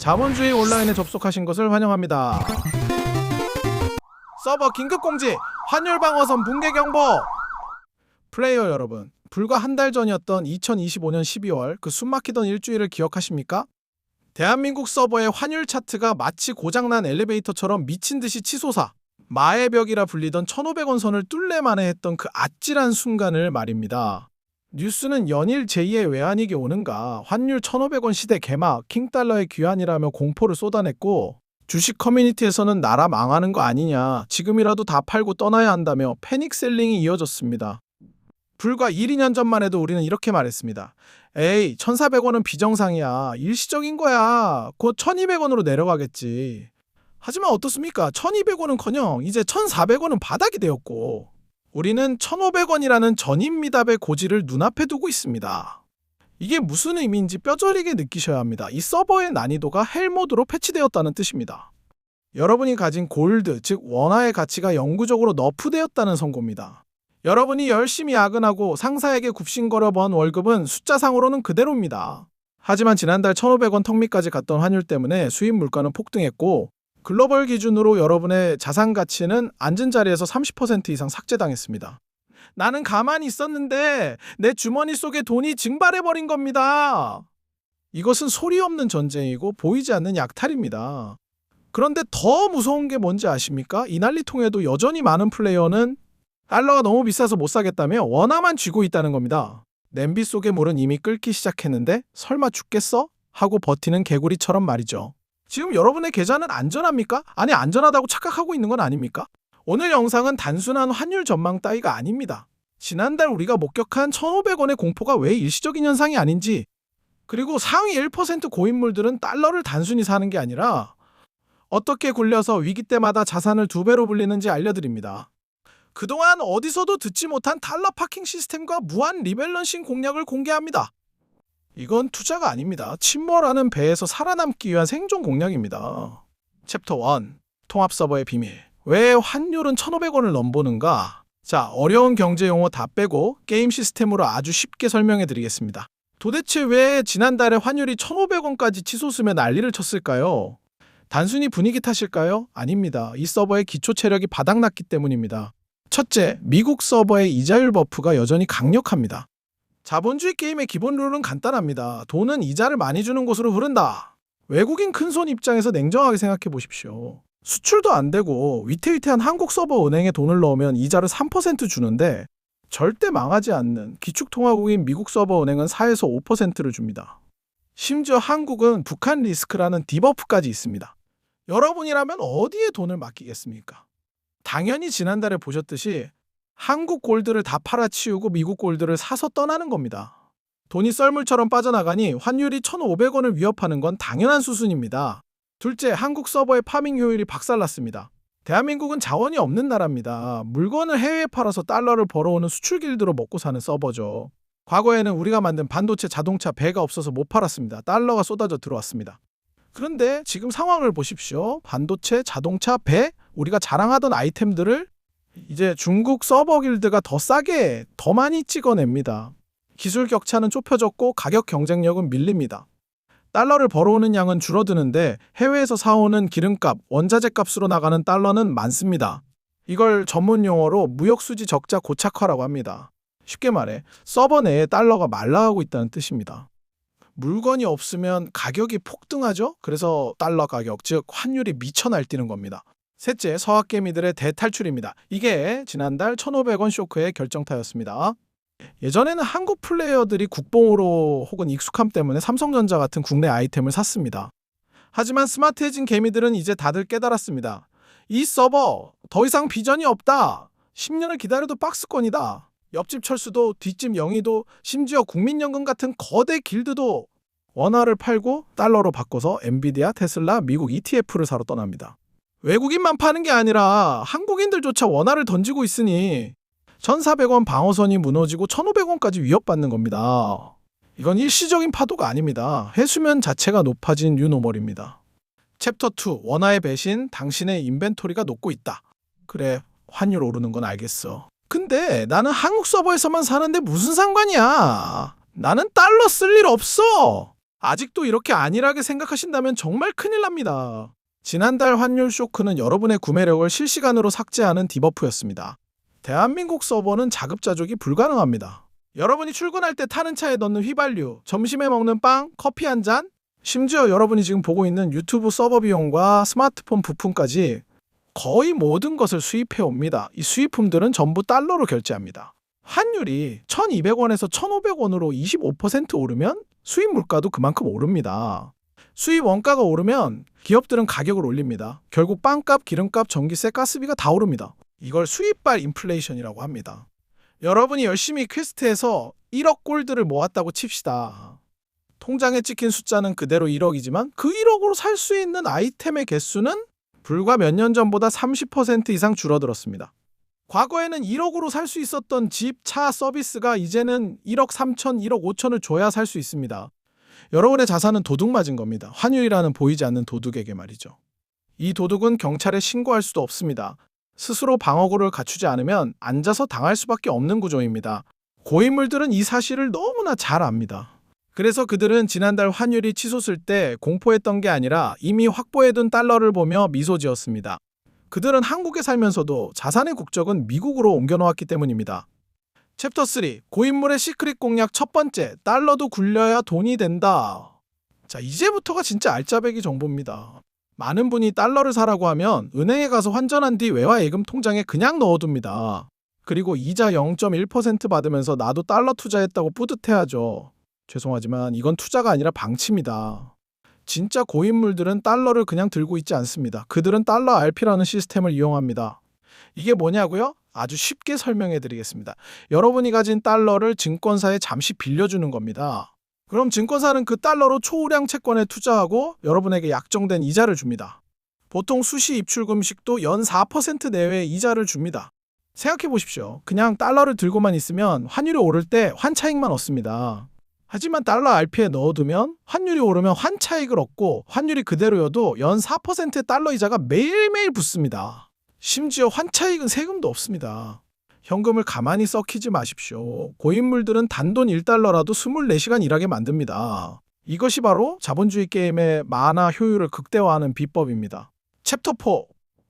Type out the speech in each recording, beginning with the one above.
자본주의 온라인에 접속하신 것을 환영합니다. 서버 긴급공지! 환율 방어선 붕괴 경보! 플레이어 여러분, 불과 한 달 전이었던 2025년 12월 그 숨막히던 일주일을 기억하십니까? 대한민국 서버의 환율 차트가 마치 고장난 엘리베이터처럼 미친듯이 치솟아 마의 벽이라 불리던 1,500원 선을 뚫레만에 했던 그 아찔한 순간을 말입니다. 뉴스는 연일 제2의 외환위기 오는가, 환율 1,500원 시대 개막, 킹달러의 귀환이라며 공포를 쏟아냈고, 주식 커뮤니티에서는 나라 망하는 거 아니냐, 지금이라도 다 팔고 떠나야 한다며 패닉셀링이 이어졌습니다. 불과 1, 2년 전만 해도 우리는 이렇게 말했습니다. 에이, 1,400원은 비정상이야. 일시적인 거야. 곧 1,200원으로 내려가겠지. 하지만 어떻습니까? 1,200원은커녕 이제 1,400원은 바닥이 되었고, 우리는 1,500원이라는 전임미답의 고지를 눈앞에 두고 있습니다. 이게 무슨 의미인지 뼈저리게 느끼셔야 합니다. 이 서버의 난이도가 헬모드로 패치되었다는 뜻입니다. 여러분이 가진 골드, 즉 원화의 가치가 영구적으로 너프되었다는 선고입니다. 여러분이 열심히 야근하고 상사에게 굽신거려 번 월급은 숫자상으로는 그대로입니다. 하지만 지난달 1,500원 턱밑까지 갔던 환율 때문에 수입 물가는 폭등했고, 글로벌 기준으로 여러분의 자산 가치는 앉은 자리에서 30% 이상 삭제당했습니다. 나는 가만히 있었는데 내 주머니 속에 돈이 증발해버린 겁니다. 이것은 소리 없는 전쟁이고 보이지 않는 약탈입니다. 그런데 더 무서운 게 뭔지 아십니까? 이 난리통에도 여전히 많은 플레이어는 달러가 너무 비싸서 못 사겠다며 원화만 쥐고 있다는 겁니다. 냄비 속의 물은 이미 끓기 시작했는데 설마 죽겠어? 하고 버티는 개구리처럼 말이죠. 지금 여러분의 계좌는 안전합니까? 아니, 안전하다고 착각하고 있는 건 아닙니까? 오늘 영상은 단순한 환율 전망 따위가 아닙니다. 지난달 우리가 목격한 1,500원의 공포가 왜 일시적인 현상이 아닌지, 그리고 상위 1% 고인물들은 달러를 단순히 사는 게 아니라 어떻게 굴려서 위기 때마다 자산을 2배로 불리는지 알려드립니다. 그동안 어디서도 듣지 못한 달러 파킹 시스템과 무한 리밸런싱 공략을 공개합니다. 이건 투자가 아닙니다. 침몰하는 배에서 살아남기 위한 생존 공략입니다. 챕터 1. 통합 서버의 비밀. 왜 환율은 1,500원을 넘보는가? 자, 어려운 경제 용어 다 빼고 게임 시스템으로 아주 쉽게 설명해 드리겠습니다. 도대체 왜 지난달에 환율이 1,500원까지 치솟으며 난리를 쳤을까요? 단순히 분위기 탓일까요? 아닙니다. 이 서버의 기초 체력이 바닥났기 때문입니다. 첫째, 미국 서버의 이자율 버프가 여전히 강력합니다. 자본주의 게임의 기본 룰은 간단합니다. 돈은 이자를 많이 주는 곳으로 흐른다. 외국인 큰손 입장에서 냉정하게 생각해 보십시오. 수출도 안 되고 위태위태한 한국 서버 은행에 돈을 넣으면 이자를 3% 주는데 절대 망하지 않는 기축통화국인 미국 서버 은행은 4에서 5%를 줍니다. 심지어 한국은 북한 리스크라는 디버프까지 있습니다. 여러분이라면 어디에 돈을 맡기겠습니까? 당연히 지난달에 보셨듯이 한국 골드를 다 팔아치우고 미국 골드를 사서 떠나는 겁니다. 돈이 썰물처럼 빠져나가니 환율이 1,500원을 위협하는 건 당연한 수순입니다. 둘째, 한국 서버의 파밍 효율이 박살났습니다. 대한민국은 자원이 없는 나라입니다. 물건을 해외에 팔아서 달러를 벌어오는 수출 길드로 먹고 사는 서버죠. 과거에는 우리가 만든 반도체, 자동차, 배가 없어서 못 팔았습니다. 달러가 쏟아져 들어왔습니다. 그런데 지금 상황을 보십시오. 반도체, 자동차, 배, 우리가 자랑하던 아이템들을 이제 중국 서버 길드가 더 싸게, 더 많이 찍어냅니다. 기술 격차는 좁혀졌고 가격 경쟁력은 밀립니다. 달러를 벌어오는 양은 줄어드는데 해외에서 사오는 기름값, 원자재 값으로 나가는 달러는 많습니다. 이걸 전문 용어로 무역수지 적자 고착화라고 합니다. 쉽게 말해 서버 내에 달러가 말라가고 있다는 뜻입니다. 물건이 없으면 가격이 폭등하죠? 그래서 달러 가격, 즉 환율이 미쳐 날뛰는 겁니다. 셋째, 서학개미들의 대탈출입니다. 이게 지난달 1,500원 쇼크의 결정타였습니다. 예전에는 한국 플레이어들이 국뽕으로 혹은 익숙함 때문에 삼성전자 같은 국내 아이템을 샀습니다. 하지만 스마트해진 개미들은 이제 다들 깨달았습니다. 이 서버 더 이상 비전이 없다. 10년을 기다려도 박스권이다. 옆집 철수도 뒷집 영희도 심지어 국민연금 같은 거대 길드도 원화를 팔고 달러로 바꿔서 엔비디아, 테슬라, 미국 ETF를 사러 떠납니다. 외국인만 파는 게 아니라 한국인들조차 원화를 던지고 있으니 1,400원 방어선이 무너지고 1,500원까지 위협받는 겁니다. 이건 일시적인 파도가 아닙니다. 해수면 자체가 높아진 뉴노멀입니다. 챕터 2. 원화의 배신, 당신의 인벤토리가 녹고 있다. 그래, 환율 오르는 건 알겠어. 근데 나는 한국 서버에서만 사는데 무슨 상관이야. 나는 달러 쓸 일 없어. 아직도 이렇게 안일하게 생각하신다면 정말 큰일 납니다. 지난달 환율 쇼크는 여러분의 구매력을 실시간으로 삭제하는 디버프였습니다. 대한민국 서버는 자급자족이 불가능합니다. 여러분이 출근할 때 타는 차에 넣는 휘발유, 점심에 먹는 빵, 커피 한 잔, 심지어 여러분이 지금 보고 있는 유튜브 서버 비용과 스마트폰 부품까지 거의 모든 것을 수입해 옵니다. 이 수입품들은 전부 달러로 결제합니다. 환율이 1,200원에서 1,500원으로 25% 오르면 수입 물가도 그만큼 오릅니다. 수입 원가가 오르면 기업들은 가격을 올립니다. 결국 빵값, 기름값, 전기세, 가스비가 다 오릅니다. 이걸 수입발 인플레이션이라고 합니다. 여러분이 열심히 퀘스트에서 1억 골드를 모았다고 칩시다. 통장에 찍힌 숫자는 그대로 1억이지만 그 1억으로 살 수 있는 아이템의 개수는 불과 몇 년 전보다 30% 이상 줄어들었습니다. 과거에는 1억으로 살 수 있었던 집, 차, 서비스가 이제는 1억 3천, 1억 5천을 줘야 살 수 있습니다. 여러분의 자산은 도둑 맞은 겁니다. 환율이라는 보이지 않는 도둑에게 말이죠. 이 도둑은 경찰에 신고할 수도 없습니다. 스스로 방어구를 갖추지 않으면 앉아서 당할 수밖에 없는 구조입니다. 고인물들은 이 사실을 너무나 잘 압니다. 그래서 그들은 지난달 환율이 치솟을 때 공포했던 게 아니라 이미 확보해둔 달러를 보며 미소 지었습니다. 그들은 한국에 살면서도 자산의 국적은 미국으로 옮겨놓았기 때문입니다. 챕터 3. 고인물의 시크릿 공략 첫 번째, 달러도 굴려야 돈이 된다. 자, 이제부터가 진짜 알짜배기 정보입니다. 많은 분이 달러를 사라고 하면 은행에 가서 환전한 뒤 외화 예금 통장에 그냥 넣어둡니다. 그리고 이자 0.1% 받으면서 나도 달러 투자했다고 뿌듯해하죠. 죄송하지만 이건 투자가 아니라 방치입니다. 진짜 고인물들은 달러를 그냥 들고 있지 않습니다. 그들은 달러 RP라는 시스템을 이용합니다. 이게 뭐냐고요? 아주 쉽게 설명해 드리겠습니다. 여러분이 가진 달러를 증권사에 잠시 빌려주는 겁니다. 그럼 증권사는 그 달러로 초우량 채권에 투자하고 여러분에게 약정된 이자를 줍니다. 보통 수시 입출 금식도 연 4% 내외의 이자를 줍니다. 생각해 보십시오. 그냥 달러를 들고만 있으면 환율이 오를 때 환차익만 얻습니다. 하지만 달러 RP에 넣어두면 환율이 오르면 환차익을 얻고 환율이 그대로여도 연 4%의 달러 이자가 매일매일 붙습니다. 심지어 환차익은 세금도 없습니다. 현금을 가만히 썩히지 마십시오. 고인물들은 단돈 1달러라도 24시간 일하게 만듭니다. 이것이 바로 자본주의 게임의 만화 효율을 극대화하는 비법입니다. 챕터 4.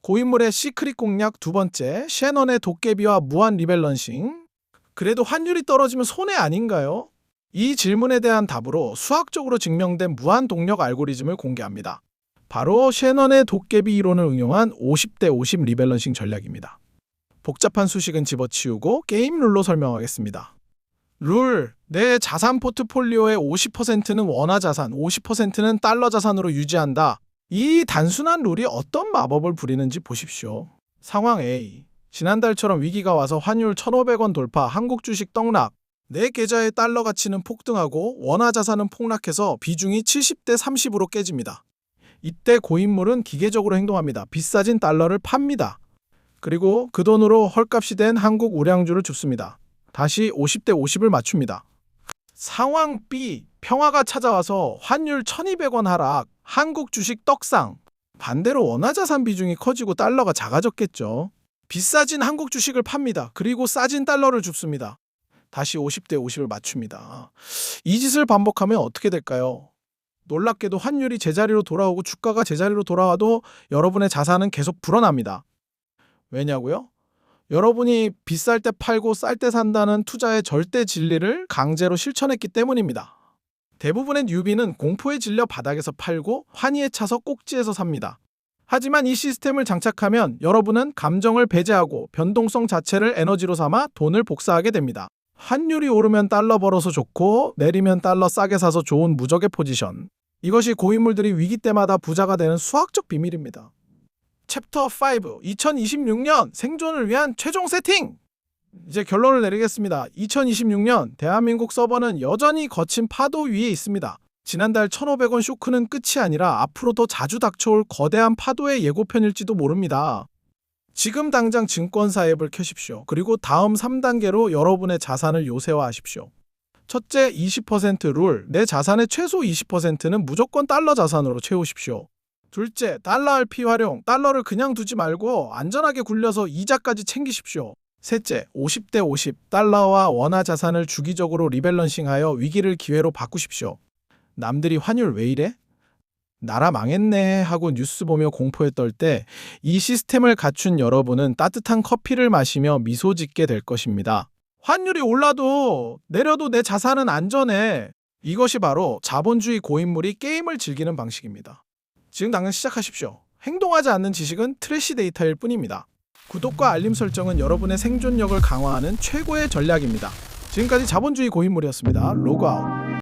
고인물의 시크릿 공략 두 번째, 셰넌의 도깨비와 무한 리밸런싱. 그래도 환율이 떨어지면 손해 아닌가요? 이 질문에 대한 답으로 수학적으로 증명된 무한 동력 알고리즘을 공개합니다. 바로 셰넌의 도깨비 이론을 응용한 50대 50 리밸런싱 전략입니다. 복잡한 수식은 집어치우고 게임 룰로 설명하겠습니다. 룰, 내 자산 포트폴리오의 50%는 원화 자산, 50%는 달러 자산으로 유지한다. 이 단순한 룰이 어떤 마법을 부리는지 보십시오. 상황 A, 지난달처럼 위기가 와서 환율 1,500원 돌파, 한국 주식 떡락. 내 계좌의 달러 가치는 폭등하고 원화 자산은 폭락해서 비중이 70대 30으로 깨집니다. 이때 고인물은 기계적으로 행동합니다. 비싸진 달러를 팝니다. 그리고 그 돈으로 헐값이 된 한국 우량주를 줍습니다. 다시 50대 50을 맞춥니다. 상황 B, 평화가 찾아와서 환율 1,200원 하락, 한국 주식 떡상. 반대로 원화 자산 비중이 커지고 달러가 작아졌겠죠. 비싸진 한국 주식을 팝니다. 그리고 싸진 달러를 줍습니다. 다시 50대 50을 맞춥니다. 이 짓을 반복하면 어떻게 될까요? 놀랍게도 환율이 제자리로 돌아오고 주가가 제자리로 돌아와도 여러분의 자산은 계속 불어납니다. 왜냐고요? 여러분이 비쌀 때 팔고 쌀 때 산다는 투자의 절대 진리를 강제로 실천했기 때문입니다. 대부분의 뉴비는 공포에 질려 바닥에서 팔고 환희에 차서 꼭지에서 삽니다. 하지만 이 시스템을 장착하면 여러분은 감정을 배제하고 변동성 자체를 에너지로 삼아 돈을 복사하게 됩니다. 환율이 오르면 달러 벌어서 좋고 내리면 달러 싸게 사서 좋은 무적의 포지션. 이것이 고인물들이 위기 때마다 부자가 되는 수학적 비밀입니다. 챕터 5. 2026년 생존을 위한 최종 세팅! 이제 결론을 내리겠습니다. 2026년 대한민국 서버는 여전히 거친 파도 위에 있습니다. 지난달 1,500원 쇼크는 끝이 아니라 앞으로 더 자주 닥쳐올 거대한 파도의 예고편일지도 모릅니다. 지금 당장 증권사 앱을 켜십시오. 그리고 다음 3단계로 여러분의 자산을 요새화하십시오. 첫째, 20% 룰. 내 자산의 최소 20%는 무조건 달러 자산으로 채우십시오. 둘째, 달러 RP 활용. 달러를 그냥 두지 말고 안전하게 굴려서 이자까지 챙기십시오. 셋째, 50대 50. 달러와 원화 자산을 주기적으로 리밸런싱하여 위기를 기회로 바꾸십시오. 남들이 환율 왜 이래? 나라 망했네 하고 뉴스 보며 공포에 떨 때 이 시스템을 갖춘 여러분은 따뜻한 커피를 마시며 미소 짓게 될 것입니다. 환율이 올라도 내려도 내 자산은 안전해. 이것이 바로 자본주의 고인물이 게임을 즐기는 방식입니다. 지금 당장 시작하십시오. 행동하지 않는 지식은 트래시 데이터일 뿐입니다. 구독과 알림 설정은 여러분의 생존력을 강화하는 최고의 전략입니다. 지금까지 자본주의 고인물이었습니다. 로그아웃.